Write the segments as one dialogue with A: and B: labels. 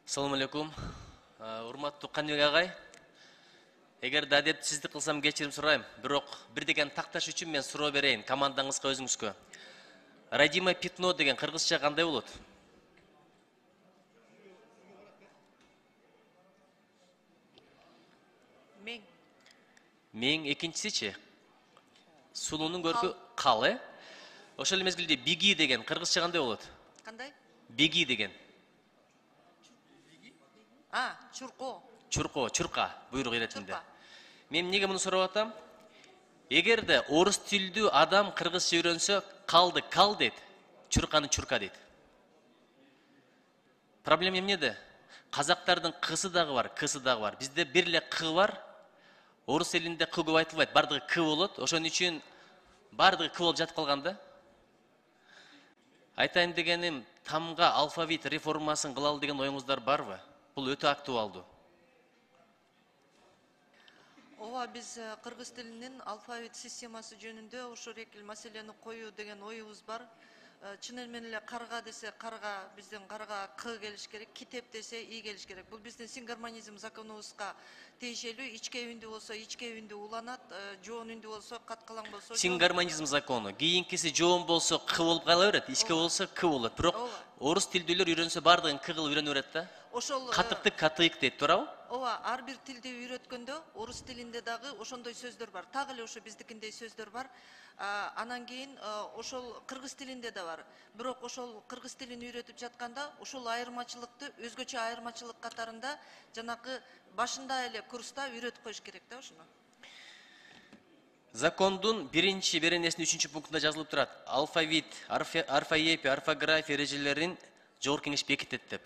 A: Assalamu alaikum. Урматтуу Каныбек агай. Эгер да адептсиздик кылсам кечирим сурайм. Бирок бир деген такташ үчүн мен суроо берейин командаңызга өзүңүзгө. Родимое пятно деген кыргызча кандай болот?
B: Мең.
A: Мең экинчисичи? Сулуунун көркү кал, э? Ошол эле мезгилде биги деген кыргызча кандай болот?
B: Кандай?
A: Биги деген.
B: Чурко.
A: Чурко, чурка буйрук иретинде.
B: Чурка.
A: Мен эмнеге муну сурап атам? Эгерде орус тилдүү адам кыргызча үйрөнсө, калды кал дейт, чурканы чурка дейт. Проблема эмнеде? Казактардын кысы дагы бар, кысы дагы бар. Бизде бир эле к бар. Орус элинде к көп айтылбайт, бардыгы к болот. Ошон үчүн бардыгы к болуп жатып калган да. Айтайын дегеним, тамга алфавит реформасын кылалы деген оюңуздар барбы? Бул өтө актуалдуу.
B: Ооба, биз кыргыз тилинин алфавит системасы жөнүндө ошол экил маселени коюу деген оюбуз бар. Чын эле карга десе карга, биздин карга к келиш керек, китеп десе и келиш керек. Бул биздин сингармонизм законубузга тиешелүү. Ичке үндүү болсо ичке үндүү уланат, жоон үндүү болсо каткалаң болсо.
A: Сингармонизм закону. Кийинкиси жоон болсо к болуп кала берет, ичке болсо к болот. Бирок орус тилдүүлөр үйрөнсө бардыгын к кылып үйрөнө берет да.
B: Ошол
A: катыкты катык дейт, туурабы?
B: Ооба, ар бир тилди үйрөткөндө орус тилинде дагы ошондой сөздөр бар. Так эле ошо биздикиндей сөздөр бар. Анан кийин ошол кыргыз тилинде да бар. Бирок ошол кыргыз тилин үйрөтүп жатканда ошол айырмачылыкты өзгөчө айырмачылык катарында жанакы башында эле курста үйрөтүп коюш керек да ошону.
A: Закондун биринчи беренесинин 3-чү пунктунда жазылып турат. Алфавит, орфоэпия, орфография эрежелерин Жогорку Кеңеш бекитет деп.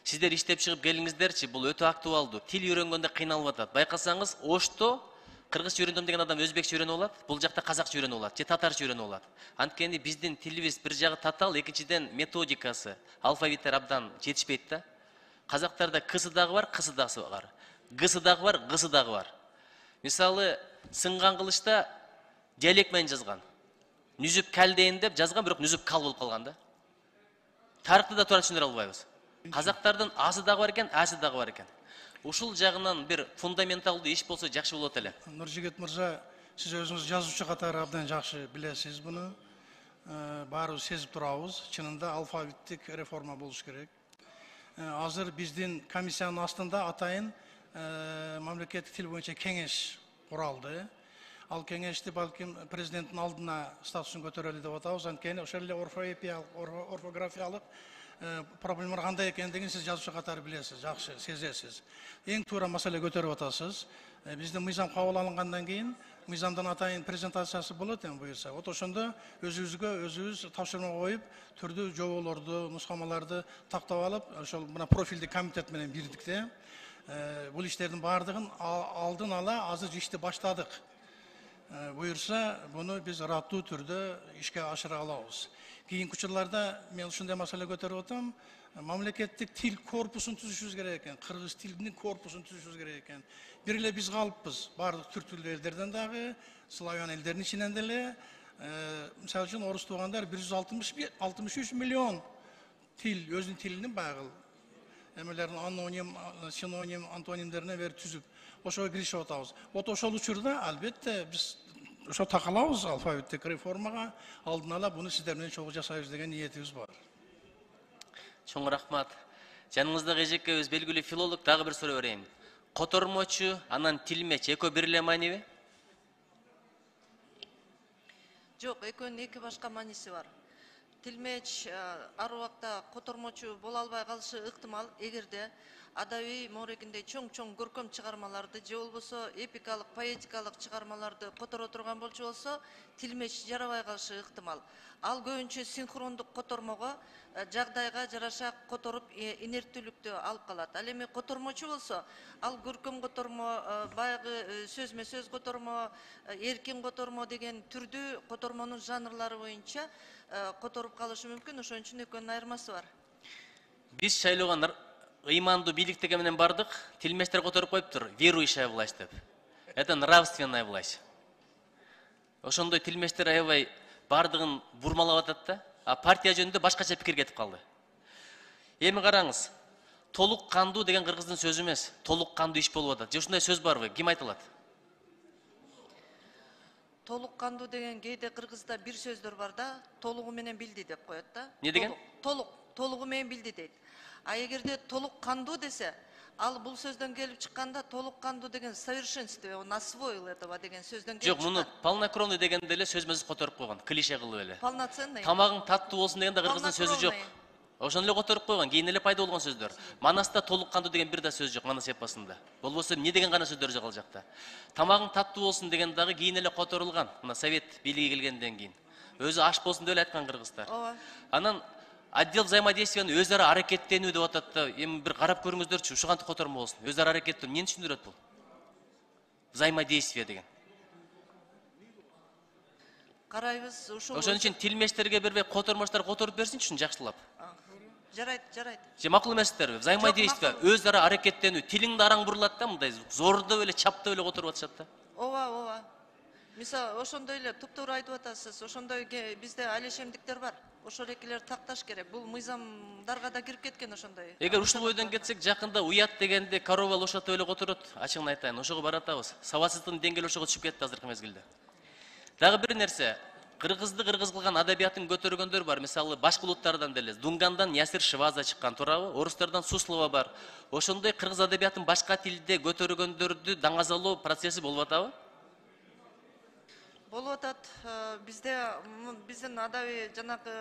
A: Сиздер иштеп чыгып келиңиздерчи, бул өтө актуалдуу. Тил үйрөнгөндө кыйналып атат. Байкасаңыз, Ошто кыргызча үйрөндөм деген адам өзбекче үйрөнүп алат, бул жакта казакча үйрөнүп алат, же татарча үйрөнүп алат. Анткени биздин тилибиз бир жагы татаал, экинчиден методикасы, алфавиттер абдан жетишпейт да. Казактарда кысы дагы бар, кысы дагы бар. Гысы дагы бар, гысы дагы бар. Мисалы, сынган кылычта диалект менен жазган. Нүзүп калдейин деп жазган, бирок нүзүп кал болуп калган да. Тарыхты да туура түшүндүрө албайбыз. Казактардын асы дагы бар экен, асы дагы бар экен. Ушул жагынан бир фундаменталдуу иш болсо жакшы болот эле.
C: Нуржигит мырза, сиз өзүңүз жазуучу катары абдан жакшы билесиз буну. Баарыбыз сезип турабыз. Чынында алфавиттик реформа болуш керек. Азыр биздин комиссиянын астында атайын мамлекеттик тил боюнча кеңеш куралды. Ал кеңешти балким президенттин алдына статусун көтөрөлү деп атабыз. Анткени ошол эле орфографиялык проблемалар кандай экендигин сиз жазуучу катары билесиз, жакшы сезесиз. Эң туура маселе көтөрүп атасыз. Биздин мыйзам кабыл алынгандан кийин мыйзамдын атайын презентациясы болот эми буюрса. Ошондо өзүбүз тапшырма коюп, түрдүү жоболорду, нускамаларды тактап алып, ошол мына профилдик комитет менен бирдикте бул иштердин баардыгын алдын ала азыр ишти баштадык. Буюрса, буну биз ыраттуу түрдө ишке ашыра алабыз. Кийинки учурларда мен ушундай маселе көтөрүп атам. Мамлекеттик тил корпусун түзүшүбүз керек экен, кыргыз тилинин корпусун түзүшүбүз керек экен. Бир эле биз калыппыз, баардык түрк тилдүү элдерден дагы, славян элдердин ичинен деле, мисалы үчүн орус туугандар 163 миллион тил, өзүнүн тилинин баягы эмелерин аноним, синоним, антонимдерине берип түзүп, ошого киришип атабыз. Ошол учурда албетте биз ошо такалабыз алфавиттик реформага, алдын ала буну сиздер менен чогуу жасайбыз деген ниетибиз бар.
A: Чоң рахмат. Жаныңыздагы эжекебиз белгилүү филолог, дагы бир суроо берейин. Котормочу, анан тилмеч экөө бир эле маанеби?
B: Жок, экөөнүн эки башка мааниси бар. Тилмеч ар убакта котормочу боло албай калышы ыктымал, эгерде адабий моорегиндей чоң көркөм чыгармаларды же болбосо эпикалык, поэтикалык чыгармаларды которо турган болчу болсо, тилмеч жарабай калышы ыктымал. Ал көбүнчө синхрондук котормого, жагдайга жараша которуп инерттүүлүктү алып калат. Ал эми котормочу болсо, ал көркөм котормо, баягы сөзмө сөз котормо, эркин котормо деген түрдүү котормонун жанрлары боюнча которуп калышы мүмкүн. Ошон үчүн экөөнүн айырмасы бар.
A: Биз шайлоого ыймандуу бийликтеге менен бардык, тилмештер которуп коюптур, верующая власть деп. Это нравственная власть. Ошондой тилмештер аябай бардыгын бурмалап атат да, а партия жөнүндө башкача пикир кетип калды. Эми караңыз, Толук кандуу деген кыргыздын сөзү эмес. Толук кандуу иш болуп атат. Же ушундай сөз барбы? Ким айта алат?
B: Толук кандуу деген кээде кыргызда бир сөздөр бар да, толугу менен билди деп коет да.
A: Не деген?
B: Толугу менен билди дейт. А эгерде толук кандуу десе, ал бул сөздөн келип чыкканда толук кандуу деген совершенстве, он освоил этого деген сөздөн келип
A: Жок,
B: чыккан.
A: муну полнокровный деген деле сөз мөз которуп койгон, клише кылып эле.
B: Полноценный.
A: Тамагың таттуу болсун деген да кыргыздын сөзү жок.
B: Полнокровный.
A: Ошону эле которуп койгон, кийин эле пайда болгон сөздөр. Манаста толук кандуу деген бир да сөз жок манас эпосунда. Болбосо эмне деген гана сөздөр жок ал жакта. Тамагың таттуу болсун деген дагы кийин эле которулган. Мына совет бийлиги келгенден кийин. Өзү аш болсун деп эле айткан кыргыздар.
B: Ооба.
A: Анан отдел взаимодействияны өз ара аракеттенүү деп атат да, эми бир карап көрүңүздөрчү, ушуга кантип котормо болсун? Өз ара аракеттенүү эмнени түшүндүрөт бул? Взаимодействие деген.
B: Карайбыз, ушул.
A: Ошон үчүн тилмештерге бербей котормоштор которуп берсинчи ушуну жакшылап.
B: Жарайт, жарайт.
A: Же макул эмессиздерби? Взаимодействие,
B: макул.
A: өз ара аракеттенүү, тилиңди араң бурулат да, мындай зордоп эле, чаптап эле которуп атышат да.
B: Ооба. Мисалы, ошондой эле туп-туура айтып атасыз. Ошондой бизде алешемдиктер бар. Ошол экелер такташ керек. Бул мыйзамдарга да кирип кеткен ошондой.
A: Эгер ушул бойдон кетсек, жакында уят дегенде корова лошадь эле которот, ачыгын айтайын, ошого баратабыз. Сабатсыздыктын деңгээли ошого түшүп кетти азыркы мезгилде. Дагы бир нерсе, кыргызды кыргыз кылган адабиятын көтөргөндөр бар. Мисалы, башка улуттардан деле Дунгандан Ясир Шываза чыккан, туурабы? Орустардан Суслова бар. Ошондой кыргыз адабиятын башка тилде көтөргөндөрдү даңазалоо процесси болуп атабы?
B: Болуп атат. Биздин адаби жанагы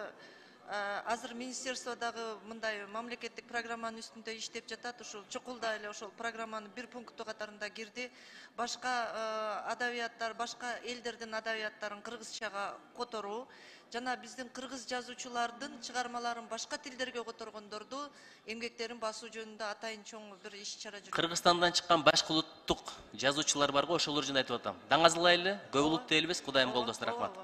B: азыр министерстводагы мындай мамлекеттик программанын үстүндө иштеп жатат. Ушул чукулда эле ошол программанын бир пункту катарында кирди. Башка адабияттар, башка элдердин адабияттарын кыргызчага которуу жана биздин кыргыз жазуучулардын чыгармаларын башка тилдерге которгондорду эмгектерин басуу жөнүндө атайын чоң бир иш-чара жүрүп.
A: Кыргызстандан чыккан башка улуттук жазуучулар бар го, ошолор жөнүндө айтып атам. Даңазалайлы, көп улуттуу элбиз, Кудайым колдосун, рахмат.